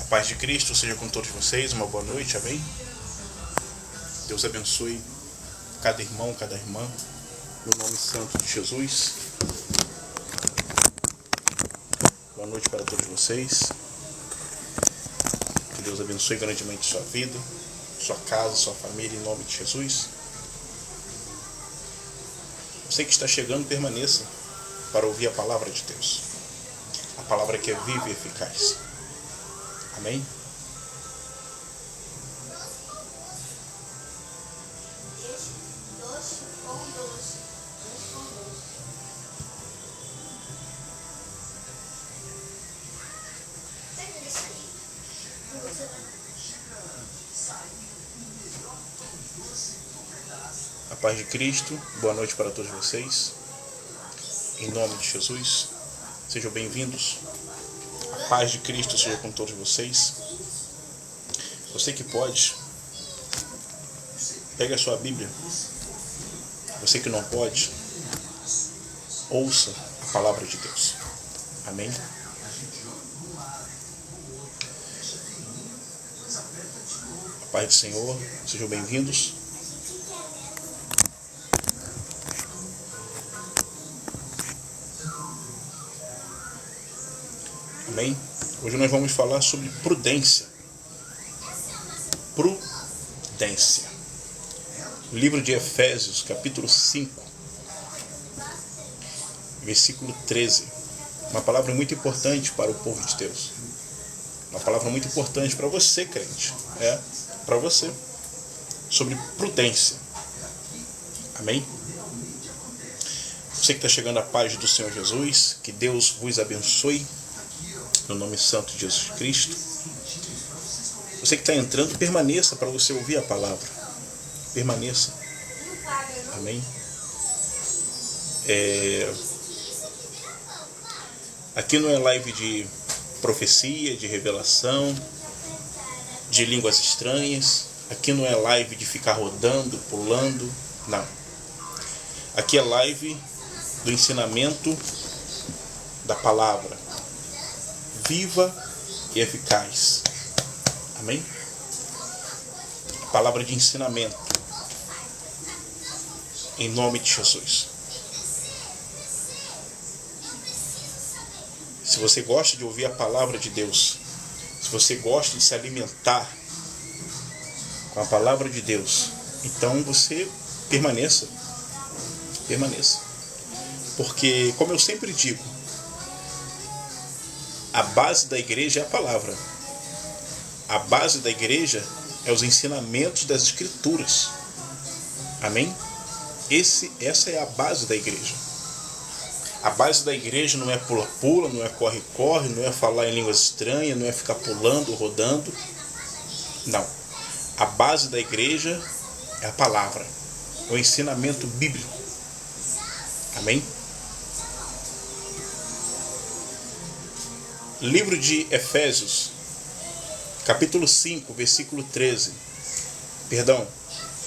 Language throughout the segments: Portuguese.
A paz de Cristo seja com todos vocês, uma boa noite, amém? Deus abençoe cada irmão, cada irmã, no nome santo de Jesus. Boa noite para todos vocês. Que Deus abençoe grandemente sua vida, sua casa, sua família, em nome de Jesus. Você que está chegando, permaneça para ouvir a palavra de Deus. A palavra que é viva e eficaz. Amém? A paz de Cristo, boa noite para todos vocês. Em nome de Jesus, sejam bem-vindos. A paz de Cristo seja com todos vocês. Você que pode, pegue a sua Bíblia. Você que não pode, ouça a palavra de Deus. Amém? A paz do Senhor, sejam bem-vindos. Amém? Hoje nós vamos falar sobre prudência. Prudência. O livro de Efésios, capítulo 5, versículo 13. Uma palavra muito importante para o povo de Deus. Uma palavra muito importante para você, crente. Para você. Sobre prudência. Amém? Você que está chegando à paz do Senhor Jesus, que Deus vos abençoe. No nome santo de Jesus Cristo. Você que está entrando, permaneça para você ouvir a palavra. Permaneça. Amém? Aqui não é live de profecia, de revelação, de línguas estranhas. Aqui não é live de ficar rodando, pulando. Não. Aqui é live do ensinamento da palavra. Viva e eficaz. Amém? A palavra de ensinamento. Em nome de Jesus. Se você gosta de ouvir a palavra de Deus, se você gosta de se alimentar com a palavra de Deus, então você permaneça. Permaneça. Porque, como eu sempre digo, a base da igreja é a palavra. A base da igreja é os ensinamentos das Escrituras. Amém? Essa é a base da igreja. A base da igreja não é pula-pula, não é corre-corre, não é falar em línguas estranhas, não é ficar pulando, rodando. Não. A base da igreja é a palavra. É o ensinamento bíblico. Amém? Livro de Efésios, capítulo 5, versículo 13.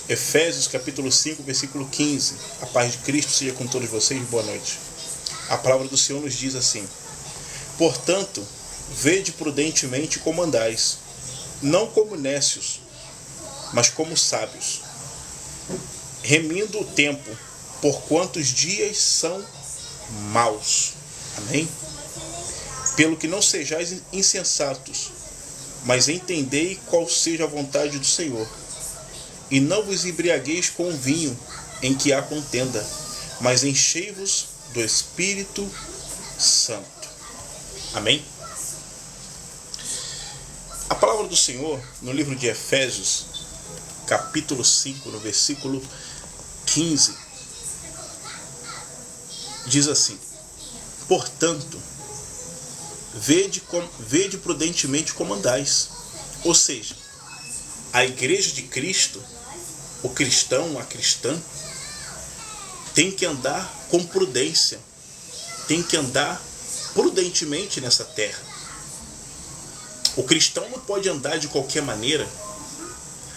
Efésios, capítulo 5, versículo 15. A paz de Cristo seja com todos vocês, boa noite. A palavra do Senhor nos diz assim: portanto, vede prudentemente como andais, não como nécios, mas como sábios, remindo o tempo, porquanto os dias são maus. Amém? Pelo que não sejais insensatos, mas entendei qual seja a vontade do Senhor. E não vos embriagueis com o vinho, em que há contenda, mas enchei-vos do Espírito Santo. Amém? A palavra do Senhor, no livro de Efésios, capítulo 5, no versículo 15, diz assim: portanto, vede prudentemente como andais. Ou seja, a igreja de Cristo, o cristão, a cristã, tem que andar com prudência. Tem que andar prudentemente nessa terra. O cristão não pode andar de qualquer maneira.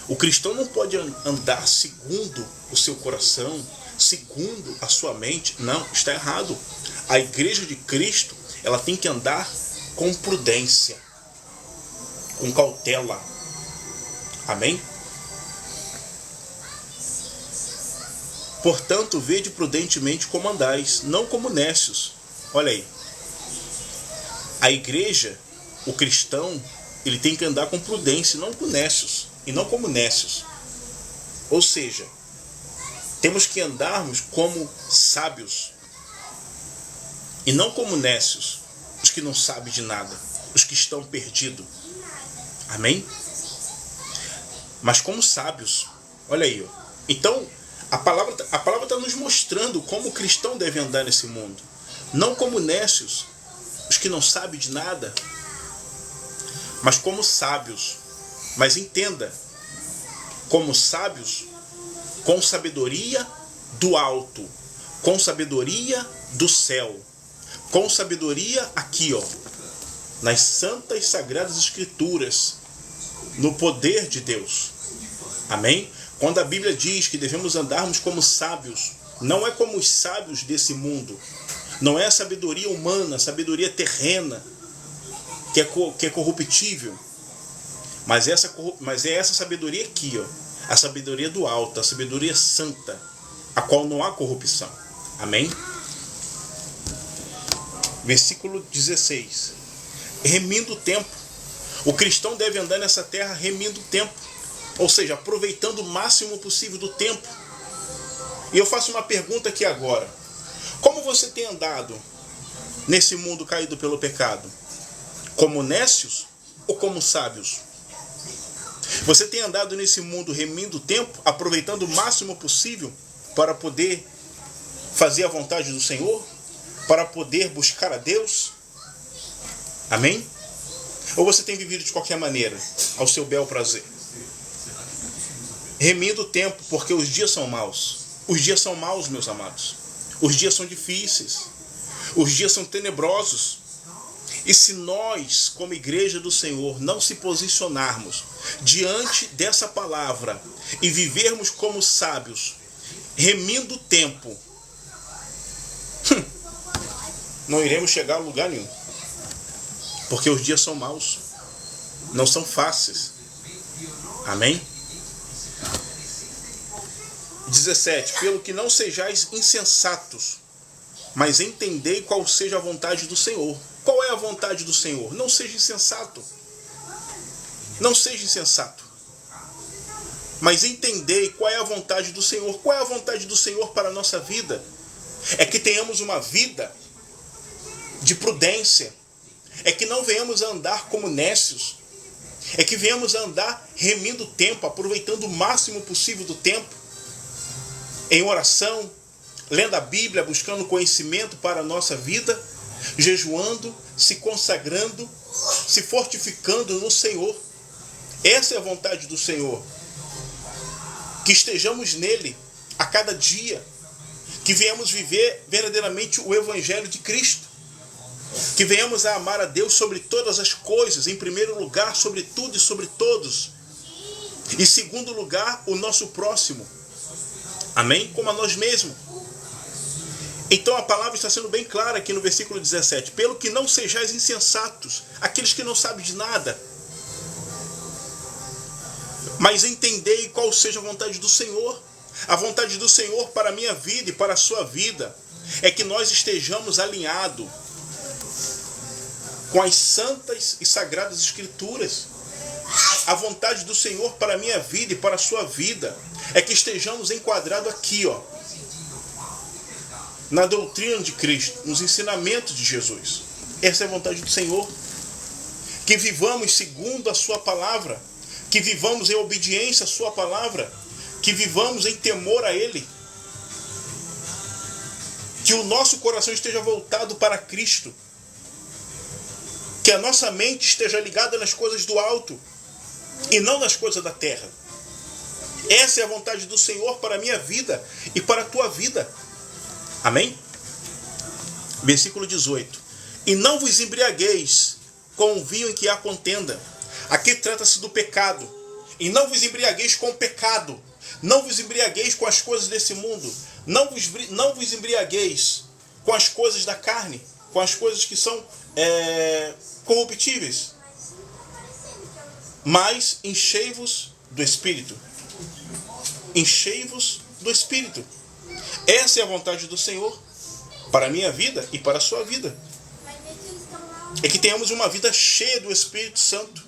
O cristão não pode andar segundo o seu coração, segundo a sua mente. Não, está errado. A igreja de Cristo, ela tem que andar com prudência. com cautela. Amém? Portanto, vede prudentemente como andais, não como nécios. Olha aí. A igreja, o cristão, ele tem que andar com prudência, não com nécios, e não como nécios. Ou seja, temos que andarmos como sábios, e não como nécios, os que não sabem de nada, os que estão perdidos. Amém? Mas como sábios. Olha aí, ó. Então, a palavra está nos mostrando como o cristão deve andar nesse mundo. Não como nécios, os que não sabem de nada, mas como sábios. Mas entenda, como sábios, com sabedoria do alto, com sabedoria do céu, com sabedoria aqui, ó, nas santas sagradas escrituras, no poder de Deus. Amém? Quando a Bíblia diz que devemos andarmos como sábios, não é como os sábios desse mundo. Não é a sabedoria humana, a sabedoria terrena, que é corruptível. Mas é essa sabedoria aqui, ó, a sabedoria do alto, a sabedoria santa, a qual não há corrupção. Amém? Versículo 16. Remindo o tempo. O cristão deve andar nessa terra remindo o tempo. Ou seja, aproveitando o máximo possível do tempo. E eu faço uma pergunta aqui agora. Como você tem andado nesse mundo caído pelo pecado? Como nécios ou como sábios? Você tem andado nesse mundo remindo o tempo, aproveitando o máximo possível para poder fazer a vontade do Senhor? Para poder buscar a Deus? Amém? Ou você tem vivido de qualquer maneira, ao seu bel prazer? Remindo o tempo, porque os dias são maus. Os dias são maus, meus amados. Os dias são difíceis. Os dias são tenebrosos. E se nós, como igreja do Senhor, não se posicionarmos diante dessa palavra e vivermos como sábios, remindo o tempo, não iremos chegar a lugar nenhum. Porque os dias são maus. Não são fáceis. Amém? 17. Pelo que não sejais insensatos, mas entendei qual seja a vontade do Senhor. Qual é a vontade do Senhor? Não seja insensato. Não seja insensato. Mas entendei qual é a vontade do Senhor. Qual é a vontade do Senhor para a nossa vida? É que tenhamos uma vida de prudência. É que não venhamos a andar como nécios. É que venhamos a andar remindo o tempo, aproveitando o máximo possível do tempo, em oração, lendo a Bíblia, buscando conhecimento para a nossa vida, jejuando, se consagrando, se fortificando no Senhor. Essa é a vontade do Senhor. Que estejamos nele a cada dia, que venhamos viver verdadeiramente o Evangelho de Cristo, que venhamos a amar a Deus sobre todas as coisas, em primeiro lugar, sobre tudo e sobre todos, e em segundo lugar, o nosso próximo. Amém? Como a nós mesmos. Então a palavra está sendo bem clara aqui no versículo 17. Pelo que não sejais insensatos, aqueles que não sabem de nada, mas entendei qual seja a vontade do Senhor. A vontade do Senhor para a minha vida e para a sua vida é que nós estejamos alinhados com as santas e sagradas escrituras. A vontade do Senhor para a minha vida e para a sua vida é que estejamos enquadrados aqui, ó, na doutrina de Cristo, nos ensinamentos de Jesus. Essa é a vontade do Senhor. Que vivamos segundo a sua palavra, que vivamos em obediência à sua palavra, que vivamos em temor a Ele, que o nosso coração esteja voltado para Cristo, que a nossa mente esteja ligada nas coisas do alto e não nas coisas da terra. Essa é a vontade do Senhor para a minha vida e para a tua vida. Amém? Versículo 18. E não vos embriagueis com o vinho em que há contenda. Aqui trata-se do pecado. E não vos embriagueis com o pecado. Não vos embriagueis com as coisas desse mundo. Não vos embriagueis com as coisas da carne, com as coisas que são corruptíveis. Mas enchei-vos do Espírito. Enchei-vos do Espírito. Essa é a vontade do Senhor para a minha vida e para a sua vida. É que tenhamos uma vida cheia do Espírito Santo,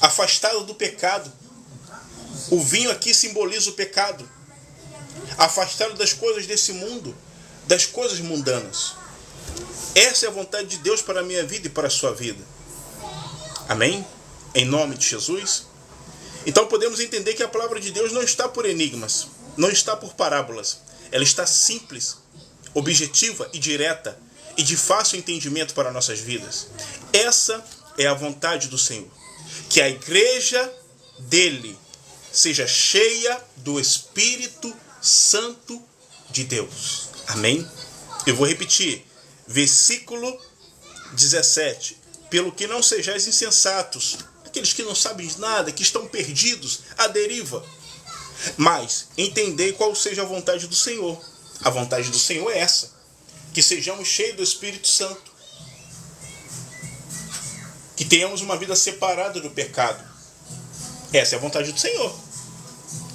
afastada do pecado. O vinho aqui simboliza o pecado. Afastado das coisas desse mundo, das coisas mundanas. Essa é a vontade de Deus para a minha vida e para a sua vida. Amém? Em nome de Jesus. Então podemos entender que a palavra de Deus não está por enigmas, não está por parábolas. Ela está simples, objetiva e direta e de fácil entendimento para nossas vidas. Essa é a vontade do Senhor. Que a igreja dele seja cheia do Espírito Santo de Deus. Amém? Eu vou repetir. Versículo 17. Pelo que não sejais insensatos, aqueles que não sabem de nada, que estão perdidos, à deriva. Mas entendei qual seja a vontade do Senhor. A vontade do Senhor é essa. Que sejamos cheios do Espírito Santo. Que tenhamos uma vida separada do pecado. Essa é a vontade do Senhor.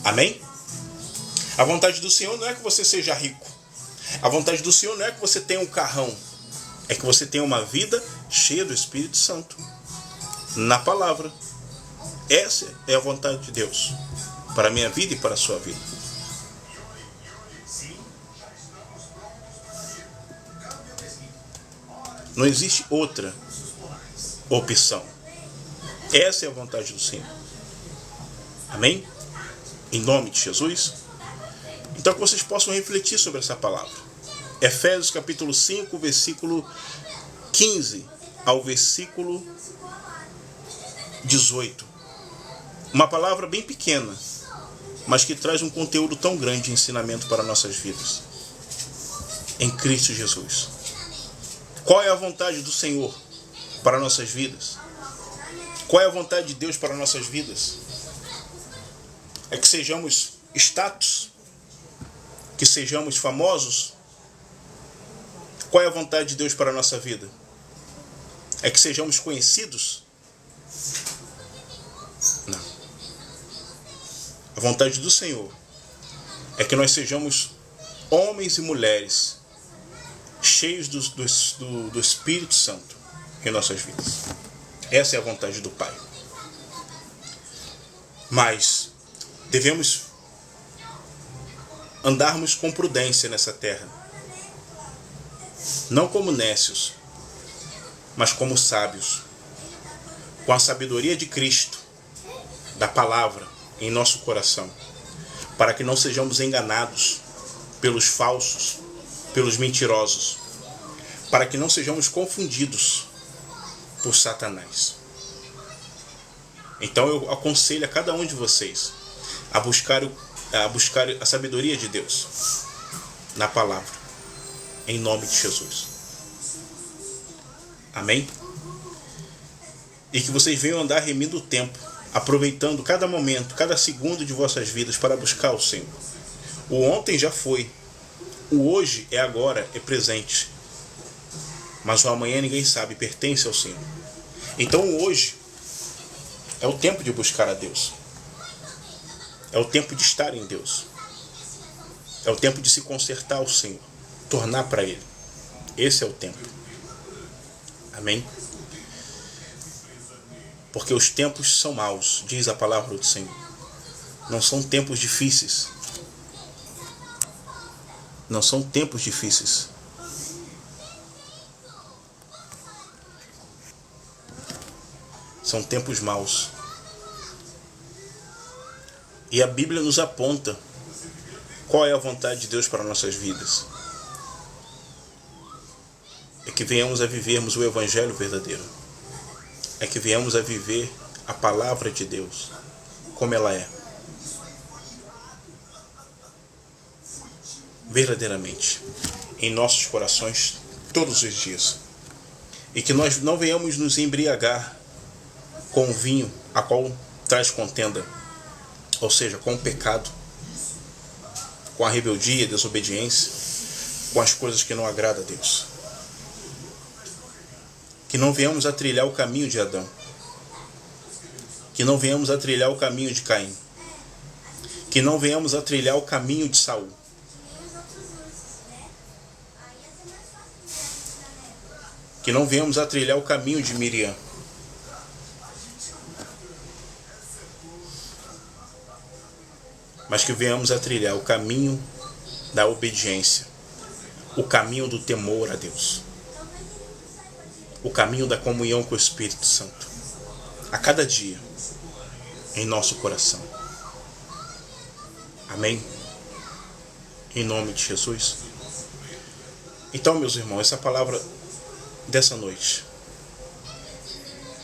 Amém? A vontade do Senhor não é que você seja rico. A vontade do Senhor não é que você tenha um carrão. É que você tenha uma vida cheia do Espírito Santo. Na palavra. Essa é a vontade de Deus. Para a minha vida e para a sua vida. Não existe outra opção. Essa é a vontade do Senhor. Amém? Em nome de Jesus. Então que vocês possam refletir sobre essa palavra. Efésios capítulo 5, versículo 15 ao versículo 18. Uma palavra bem pequena, mas que traz um conteúdo tão grande de ensinamento para nossas vidas. Em Cristo Jesus. Qual é a vontade do Senhor para nossas vidas? Qual é a vontade de Deus para nossas vidas? É que sejamos status? Que sejamos famosos? Qual é a vontade de Deus para a nossa vida? É que sejamos conhecidos? Não. A vontade do Senhor é que nós sejamos homens e mulheres cheios do Espírito Santo em nossas vidas. Essa é a vontade do Pai. Mas devemos andarmos com prudência nessa terra. Não como nécios, mas como sábios. Com a sabedoria de Cristo, da palavra, em nosso coração. Para que não sejamos enganados pelos falsos, pelos mentirosos. Para que não sejamos confundidos por Satanás. Então eu aconselho a cada um de vocês a buscar a sabedoria de Deus na palavra, em nome de Jesus. Amém? E que vocês venham andar remindo o tempo, aproveitando cada momento, cada segundo de vossas vidas para buscar o Senhor. O ontem já foi, o hoje é agora, é presente, mas o amanhã ninguém sabe, pertence ao Senhor. Então o hoje é o tempo de buscar a Deus. É o tempo de estar em Deus. É o tempo de se consertar ao Senhor. Tornar para Ele. Esse é o tempo. Amém? Porque os tempos são maus, diz a palavra do Senhor. Não são tempos difíceis. Não são tempos difíceis. São tempos maus. E a Bíblia nos aponta qual é a vontade de Deus para nossas vidas. É que venhamos a vivermos o Evangelho verdadeiro. É que venhamos a viver a palavra de Deus como ela é. Verdadeiramente. Em nossos corações todos os dias. E que nós não venhamos nos embriagar com o vinho a qual traz contenda. Ou seja, com o pecado, com a rebeldia, a desobediência, com as coisas que não agradam a Deus. Que não venhamos a trilhar o caminho de Adão. Que não venhamos a trilhar o caminho de Caim. Que não venhamos a trilhar o caminho de Saul. Que não venhamos a trilhar o caminho de Miriam. Mas que venhamos a trilhar o caminho da obediência. O caminho do temor a Deus. O caminho da comunhão com o Espírito Santo. A cada dia. Em nosso coração. Amém? Em nome de Jesus. Então, meus irmãos, essa palavra dessa noite.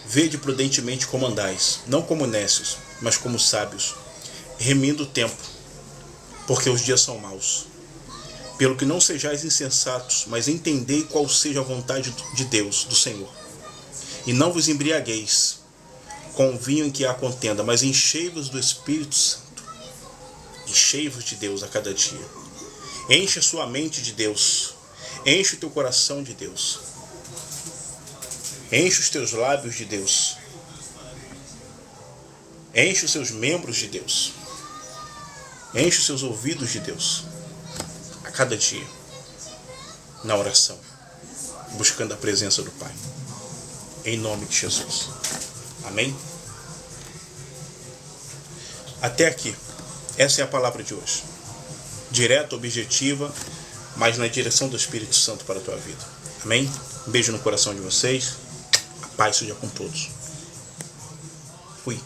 Vede prudentemente como andais, não como nécios, mas como sábios, remindo o tempo, porque os dias são maus. Pelo que não sejais insensatos, mas entendei qual seja a vontade de Deus, do Senhor. E não vos embriagueis com o vinho em que há contenda, mas enchei-vos do Espírito Santo. Enchei-vos de Deus a cada dia. Enche a sua mente de Deus. Enche o teu coração de Deus. Enche os teus lábios de Deus. Enche os seus membros de Deus. Enche os seus ouvidos de Deus. A cada dia. Na oração. Buscando a presença do Pai. Em nome de Jesus. Amém? Até aqui. Essa é a palavra de hoje. Direta, objetiva, mas na direção do Espírito Santo para a tua vida. Amém? Um beijo no coração de vocês. A paz seja com todos. Fui.